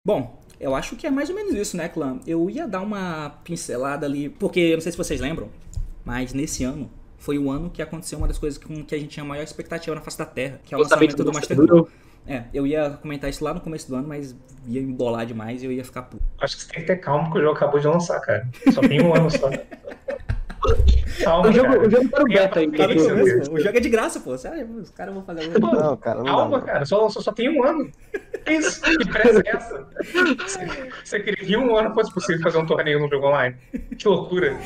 Bom, eu acho que é mais ou menos isso, né, clã? Eu ia dar uma pincelada ali, porque eu não sei se vocês lembram, mas nesse ano foi o ano que aconteceu uma das coisas com que a gente tinha a maior expectativa na face da Terra, que é o lançamento do Master Duel. Eu ia comentar isso lá no começo do ano, mas ia embolar demais e eu ia ficar puto. Acho que você tem que ter calma porque o jogo acabou de lançar, cara. Só tem um ano só. Calma, O jogo tá no Tenha beta ainda. Tá no paciência, começo, Deus. pô. O jogo é de graça, pô. Sério, os caras vão fazer um... Não, cara, não dá, Calma, não. cara. Só tem um ano. Que isso? Que pressa é essa? Você queria que um ano fosse possível fazer um torneio no jogo online? Que loucura.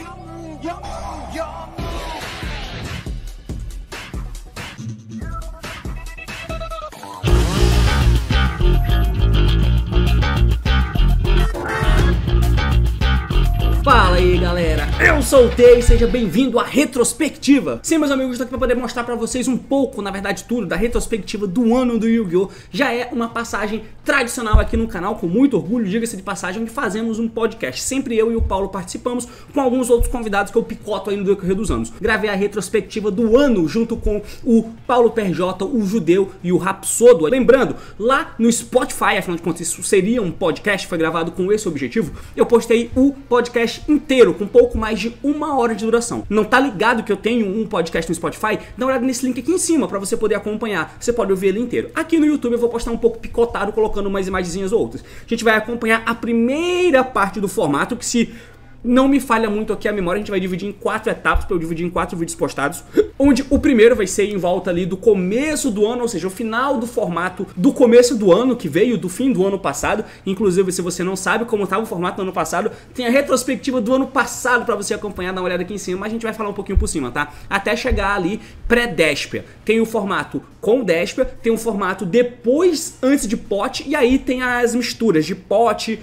Fala aí, galera, eu sou o Tei e seja bem-vindo à Retrospectiva. Sim, meus amigos, estou aqui para poder mostrar para vocês um pouco, na verdade tudo, da retrospectiva do ano do Yu-Gi-Oh! Já é uma passagem tradicional aqui no canal, com muito orgulho, diga-se de passagem, onde fazemos um podcast. Sempre eu e o Paulo participamos, com alguns outros convidados que eu picoto aí no decorrer dos anos. Gravei a retrospectiva do ano junto com o Paulo PJ, o Judeu e o Rapsodo. Lembrando, lá no Spotify, afinal de contas isso seria um podcast, foi gravado com esse objetivo, eu postei o podcast inteiro, com pouco mais de 1 hora de duração. Não tá ligado que eu tenho um podcast no Spotify? Dá uma olhada nesse link aqui em cima pra você poder acompanhar. Você pode ouvir ele inteiro. Aqui no YouTube eu vou postar um pouco picotado, colocando umas imagenzinhas ou outras. A gente vai acompanhar a primeira parte do formato, que se não me falha muito aqui a memória, a gente vai dividir em 4 etapas, para eu dividir em 4 vídeos postados, onde o primeiro vai ser em volta ali do começo do ano, ou seja, o final do formato do começo do ano, que veio do fim do ano passado. Inclusive, se você não sabe como estava o formato do ano passado, tem a retrospectiva do ano passado para você acompanhar, dar uma olhada aqui em cima, mas a gente vai falar um pouquinho por cima, tá? Até chegar ali pré-Despia. Tem o formato com Despia, tem o formato depois, antes de pote, e aí tem as misturas de pote,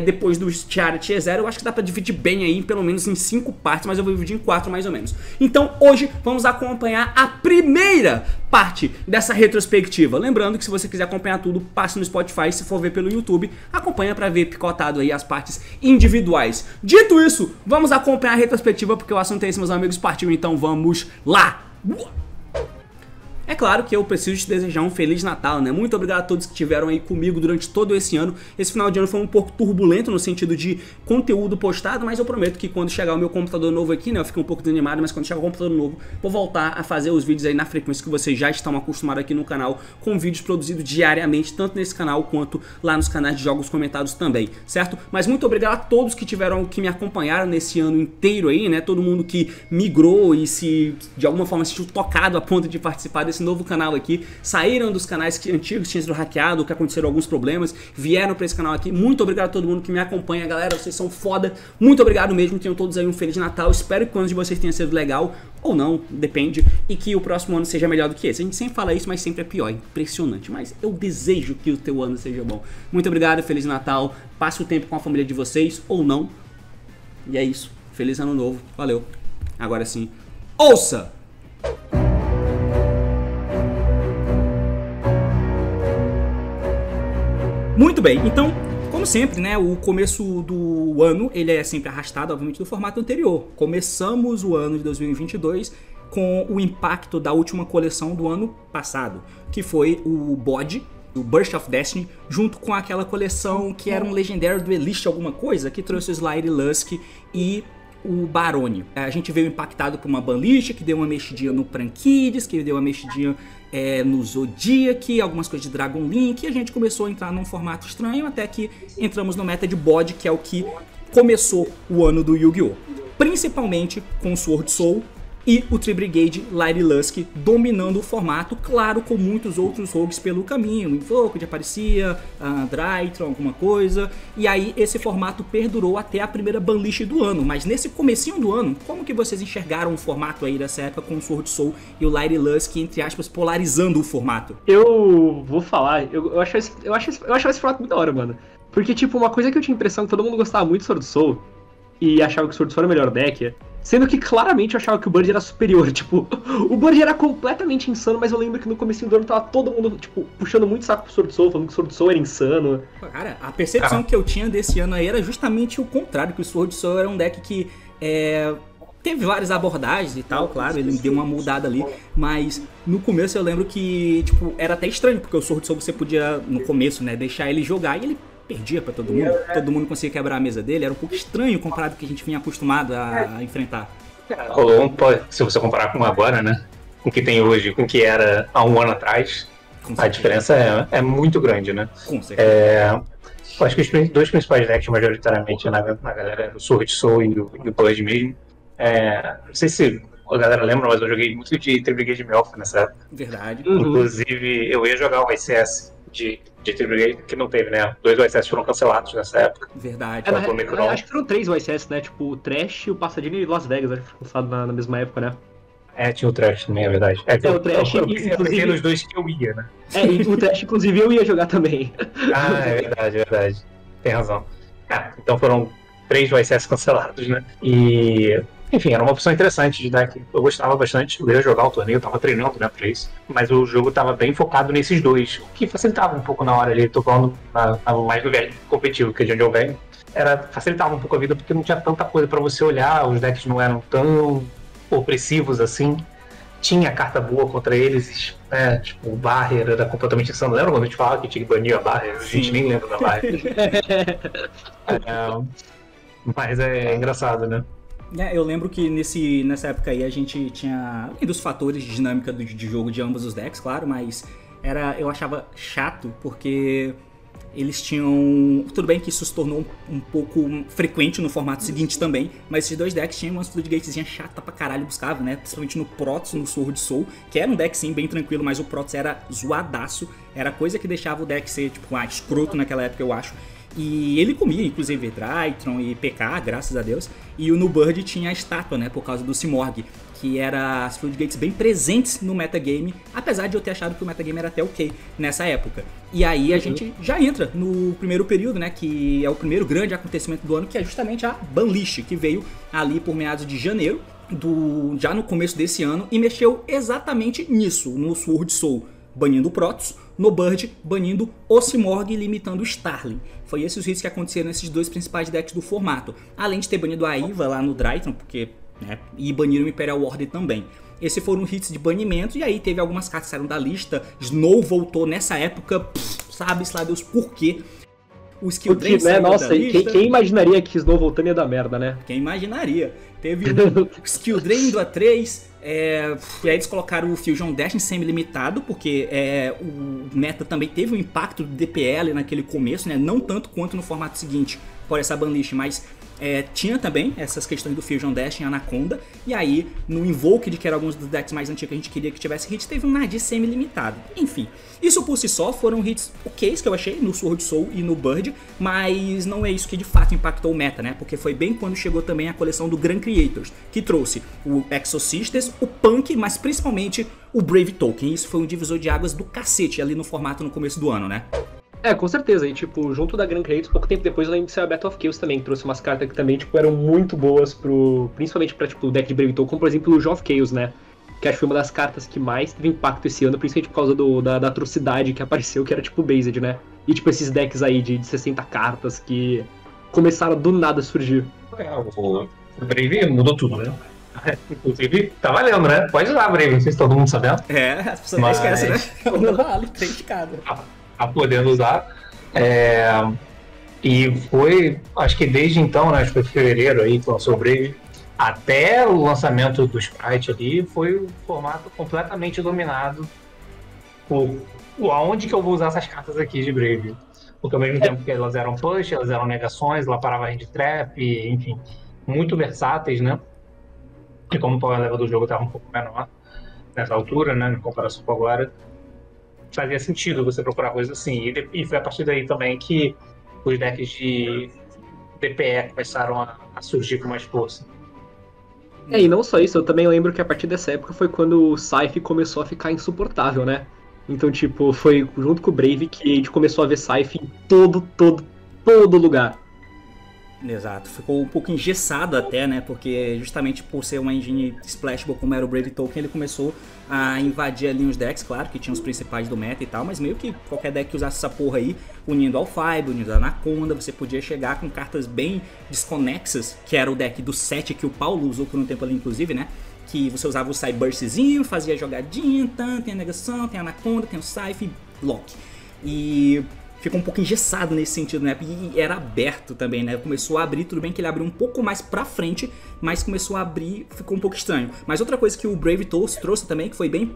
depois do Tiara Tier 0, eu acho que dá pra dividir bem aí, pelo menos em 5 partes, mas eu vou dividir em 4 mais ou menos. Então hoje vamos acompanhar a primeira parte dessa retrospectiva. Lembrando que se você quiser acompanhar tudo, passe no Spotify, se for ver pelo YouTube, acompanha pra ver picotado aí as partes individuais. Dito isso, vamos acompanhar a retrospectiva, porque o assunto é esse, meus amigos, partiu, então vamos lá! É claro que eu preciso te desejar um Feliz Natal, né? Muito obrigado a todos que estiveram aí comigo durante todo esse ano. Esse final de ano foi um pouco turbulento no sentido de conteúdo postado, mas eu prometo que quando chegar o meu computador novo aqui, né? Eu fiquei um pouco desanimado, mas quando chegar o computador novo, vou voltar a fazer os vídeos aí na frequência que vocês já estão acostumados aqui no canal, com vídeos produzidos diariamente, tanto nesse canal quanto lá nos canais de jogos comentados também, certo? Mas muito obrigado a todos que me acompanharam nesse ano inteiro aí, né? Todo mundo que migrou e se de alguma forma se sentiu tocado a ponto de participar desse novo canal aqui, saíram dos canais antigos, tinham sido hackeados, que aconteceram alguns problemas, vieram pra esse canal aqui. Muito obrigado a todo mundo que me acompanha, galera, vocês são foda, muito obrigado mesmo, tenham todos aí um Feliz Natal, espero que o ano de vocês tenha sido legal, ou não, depende, e que o próximo ano seja melhor do que esse. A gente sempre fala isso, mas sempre é pior, impressionante, mas eu desejo que o teu ano seja bom. Muito obrigado, Feliz Natal, passe o tempo com a família de vocês, ou não, e é isso, Feliz Ano Novo, valeu, agora sim, ouça! Muito bem, então, como sempre, né, o começo do ano, ele é sempre arrastado, obviamente, do formato anterior. Começamos o ano de 2022 com o impacto da última coleção do ano passado, que foi o BOD, o Burst of Destiny, junto com aquela coleção que era um legendário do Elite alguma coisa, que trouxe o Slider Lusk e o Barone. A gente veio impactado por uma banlist que deu uma mexidinha no Prankids, que deu uma mexidinha no Zodiac, algumas coisas de Dragon Link, e a gente começou a entrar num formato estranho, até que entramos no meta de BOD, que é o que começou o ano do Yu-Gi-Oh! Principalmente com o Sword Soul e o Tri-Brigade Light Lusk dominando o formato, claro, com muitos outros rogues pelo caminho, o Invoked aparecia, a Drytron, alguma coisa, e aí esse formato perdurou até a primeira banlist do ano. Mas nesse comecinho do ano, como que vocês enxergaram o formato aí dessa época com o Sword Soul e o Light Lusk, entre aspas, polarizando o formato? Eu vou falar, eu achava esse formato muito da hora, mano. Porque, tipo, uma coisa que eu tinha a impressão que todo mundo gostava muito do Sword Soul e achava que o Sword Soul era o melhor deck, sendo que claramente eu achava que o Bird era superior, tipo, o Bird era completamente insano, mas eu lembro que no comecinho do ano tava todo mundo, tipo, puxando muito saco pro Sword Soul, falando que o Sword Soul era insano. Cara, a percepção que eu tinha desse ano aí era justamente o contrário, que o Sword Soul era um deck que teve várias abordagens e tal, claro, ele deu uma mudada ali, mas no começo eu lembro que, tipo, era até estranho, porque o Sword Soul você podia, no começo, né, deixar ele jogar e ele perdia pra todo mundo conseguia quebrar a mesa dele, era um pouco estranho comparado com o que a gente vinha acostumado a enfrentar. Rolou se você comparar com agora, né? Com o que tem hoje, com o que era há um ano atrás, a diferença é muito grande, né? Com certeza. Eu acho que os dois principais decks, majoritariamente, na galera, o Sword Soul e o Blood mesmo. Não sei se a galera lembra, mas eu joguei muito de Tri-Brigade Melf nessa época. Verdade. Inclusive, eu ia jogar o ICS de Tri-Brigade, que não teve, né? 2 ICS foram cancelados nessa época. Verdade. Acho que foram 3 OSS, né? Tipo, o Trash, o Pasadena e Las Vegas, acho que foi lançado na mesma época, né? Tinha o Trash também, é verdade. O Trash, inclusive, os dois que eu ia, né? E o Trash, inclusive, eu ia jogar também. É verdade. Tem razão. Então foram 3 OSS cancelados, né? E... Enfim, era uma opção interessante de deck. Eu gostava bastante, eu ia jogar o torneio, eu tava treinando, né, pra isso. Mas o jogo tava bem focado nesses dois, o que facilitava um pouco na hora ali. Tô falando mais do velho competitivo, que é de onde eu venho. Facilitava um pouco a vida, porque não tinha tanta coisa pra você olhar, os decks não eram tão opressivos assim. Tinha carta boa contra eles, né? Tipo, o Barrier era completamente insano. Lembra quando a gente falava que tinha que banir a Barrier? A gente nem lembra da Barrier. Mas é engraçado, né? Eu lembro que nessa época aí a gente tinha, além dos fatores de dinâmica de jogo de ambos os decks, claro, mas eu achava chato porque eles tinham... Tudo bem que isso se tornou um pouco frequente no formato seguinte também, mas esses dois decks tinham umas floodgatezinha chata pra caralho buscava, né? Principalmente no Protoss, no Sword Soul, que era um deck sim bem tranquilo, mas o Protoss era zoadaço, era coisa que deixava o deck ser tipo escroto naquela época, eu acho. E ele comia, inclusive, Drytron e PK, graças a Deus. E o Nubird tinha a estátua, né, por causa do Simorgh, que era as Floodgates bem presentes no metagame, apesar de eu ter achado que o metagame era até ok nessa época. E aí a gente já entra no primeiro período, né, que é o primeiro grande acontecimento do ano, que é justamente a Banlist, que veio ali por meados de janeiro, já no começo desse ano, e mexeu exatamente nisso, no Sword Soul, banindo o Protoss, no Bird, banindo o Simorgh e limitando o Starling. Foi esses os hits que aconteceram nesses dois principais decks do formato. Além de ter banido a Iva lá no Drytron, porque, né, e baniram o Imperial Order também. Esses foram hits de banimento, e aí teve algumas cartas que saíram da lista. Snow voltou nessa época, sabe-se lá Deus por quê. O Skill Drain né? Nossa, quem imaginaria que Snow voltando ia dar merda, né? Quem imaginaria? Teve o Skill Drain do A3, e aí eles colocaram o Fusion Dash em semi-limitado, porque o meta também teve um impacto do DPL naquele começo, né? Não tanto quanto no formato seguinte, por essa banlist, mas tinha também essas questões do Fusion Dash em Anaconda, e aí no Invoked, que era alguns dos decks mais antigos que a gente queria que tivesse hits, teve um Nadir semi-limitado. Enfim, isso por si só foram hits ok que eu achei no Sword Soul e no Bird, mas não é isso que de fato impactou o meta, né? Porque foi bem quando chegou também a coleção do Grand Creators, que trouxe o Exosisters, o Punk, mas principalmente o Brave Token. Isso foi um divisor de águas do cacete ali no formato no começo do ano, né? Com certeza, e tipo, junto da Grand Creators, pouco tempo depois eu lembro de ser a Battle of Chaos também, que trouxe umas cartas que também, tipo, eram muito boas principalmente pra, tipo, o deck de Brave Token, como por exemplo o Joe of Chaos, né? Que acho que foi uma das cartas que mais teve impacto esse ano, principalmente por causa da atrocidade que apareceu, que era tipo Based, né? E tipo, esses decks aí de 60 cartas que começaram do nada a surgir. O Brave mudou tudo, né? Inclusive, tá valendo, né? Pode usar, Brave, não sei se todo mundo sabendo. As pessoas não esquecem, né? Vale, tem de cada. Tá podendo usar. E foi, acho que desde então, né, acho que foi fevereiro aí que lançou o Brave, até o lançamento do Sprite ali, foi um formato completamente dominado por aonde que eu vou usar essas cartas aqui de Brave. Porque ao mesmo tempo que elas eram push, elas eram negações, ela parava hand trap, enfim, muito versáteis, né? E como o power level do jogo estava um pouco menor nessa altura, né, em comparação com agora, fazia sentido você procurar coisas assim. E foi a partir daí também que os decks de DPE começaram a surgir com mais força. E não só isso, eu também lembro que a partir dessa época foi quando o Scythe começou a ficar insuportável, né? Então, tipo, foi junto com o Brave que a gente começou a ver Scythe em todo lugar. Exato, ficou um pouco engessado até, né, porque justamente por ser uma engine splashable como era o Brave Token, ele começou a invadir ali uns decks, claro, que tinham os principais do meta e tal, mas meio que qualquer deck que usasse essa porra aí, unindo ao Fibre, unindo a Anaconda, você podia chegar com cartas bem desconexas, que era o deck do 7 que o Paulo usou por um tempo ali, inclusive, né, que você usava o Cyburstzinho, fazia jogadinha, tem a negação, tem a Anaconda, tem o Scythe, Lock. E ficou um pouco engessado nesse sentido, né? E era aberto também, né? Começou a abrir, tudo bem que ele abriu um pouco mais pra frente, mas começou a abrir, ficou um pouco estranho. Mas outra coisa que o Brave Toast trouxe também, que foi bem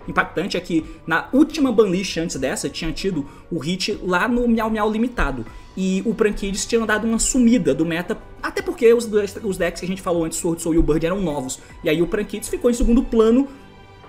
impactante, é que na última banlist antes dessa, tinha tido o hit lá no Miau Miau limitado. E o Prankids tinha dado uma sumida do meta, até porque os decks que a gente falou antes, Sword Soul e o Bird, eram novos. E aí o Prankids ficou em segundo plano,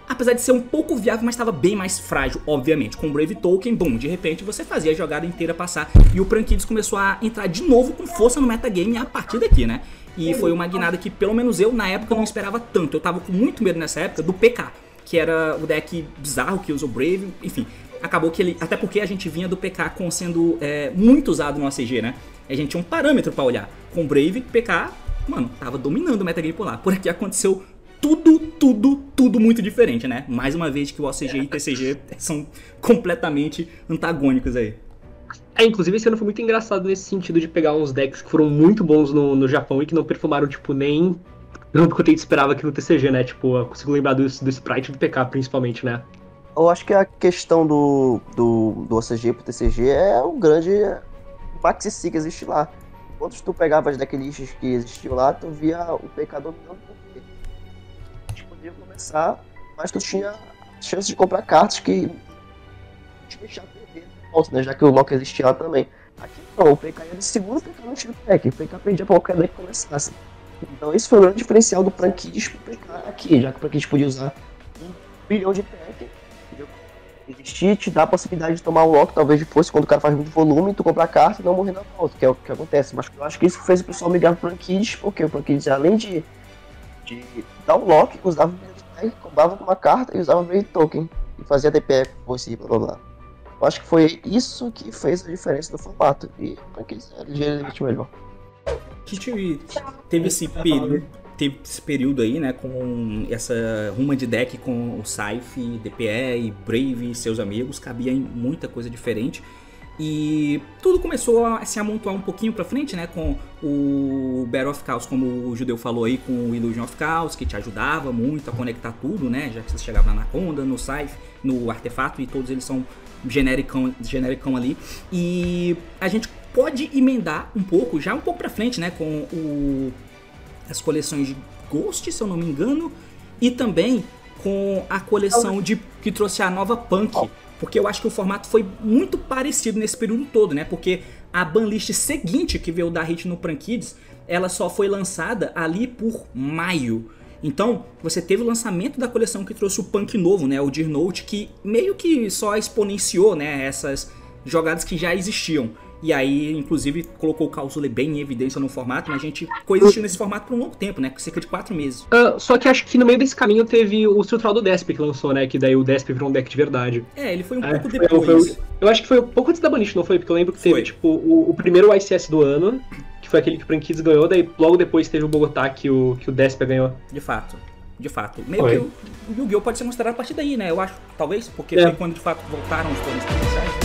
apesar de ser um pouco viável, mas estava bem mais frágil, obviamente. Com o Brave Token, boom, de repente você fazia a jogada inteira passar. E o Prankids começou a entrar de novo com força no metagame a partir daqui, né? E foi uma guinada que, pelo menos eu, na época, não esperava tanto. Eu tava com muito medo nessa época do PK, que era o deck bizarro que usa o Brave, enfim. Acabou que ele, até porque a gente vinha do PK sendo muito usado no ACG, né? A gente tinha um parâmetro pra olhar. Com o Brave, PK, mano, tava dominando o metagame por lá. Por aqui aconteceu tudo muito diferente, né? Mais uma vez que o OCG e TCG são completamente antagônicos aí. Inclusive esse ano foi muito engraçado nesse sentido de pegar uns decks que foram muito bons no Japão e que não performaram, tipo, nem tanto quanto a gente esperava aqui no TCG, né? Tipo, eu consigo lembrar do Sprite e do PK, principalmente, né? Eu acho que a questão do OCG pro TCG é o grande maxi que existe lá. Enquanto tu pegava as decklists que existiam lá, tu via o PK dominando por quê? A gente podia começar, mas tu tinha chance de comprar cartas que te deixavam perder, né? Já que o Loki existia lá também. Aqui não, o PK era de segundo, o PK não tinha deck. O PK perdia pra qualquer deck que começasse. Então esse foi o grande diferencial do Prankids pro PK aqui, já que o Prankids podia usar 1 bilhão de deck. Existir, te dá a possibilidade de tomar um lock, talvez fosse quando o cara faz muito volume, tu compra a carta e não morrer na volta, que é o que acontece. Mas eu acho que isso fez o pessoal migrar pro Prankids, porque o Prankids, além de dar um lock, usava o Brave Tag, comprava uma carta e usava o Brave Token, e fazia DPE com você, blá blá blá. Eu acho que foi isso que fez a diferença do formato, e o Prankids é ligeiramente melhor. A gente teve esse período aí, né, com essa ruma de deck com o Scythe, DPE e Brave e seus amigos, cabia em muita coisa diferente. E tudo começou a se amontoar um pouquinho pra frente, né, com o Battle of Chaos, como o Judeu falou aí, com o Illusion of Chaos, que te ajudava muito a conectar tudo, né, já que você chegava na Anaconda, no Scythe, no Artefato, e todos eles são genericão ali. E a gente pode emendar um pouco, já um pouco pra frente, né, com as coleções de Ghost, se eu não me engano, e também com a coleção que trouxe a nova Punk, porque eu acho que o formato foi muito parecido nesse período todo, né? Porque a banlist seguinte que veio dar hit no Prankids, ela só foi lançada ali por maio. Então, você teve o lançamento da coleção que trouxe o Punk novo, né? O Dear Note, que meio que só exponenciou, né, essas jogadas que já existiam. E aí, inclusive, colocou o Causule bem em evidência no formato, mas a gente coexistiu nesse formato por um longo tempo, né? Cerca de 4 meses. Só que acho que no meio desse caminho teve o estrutural do Desp que lançou, né? Que daí o Desp virou um deck de verdade. Ele foi um pouco depois. Eu acho que foi um pouco antes da Banlist, não foi? Porque eu lembro que teve, tipo, o primeiro ICS do ano, que foi aquele que o Prankids ganhou, daí logo depois teve o Bogotá que o Desp ganhou. De fato. Meio que o Yu-Gi-Oh! Pode ser considerado a partir daí, né? Eu acho, talvez, porque foi quando de fato voltaram os torneios presenciais.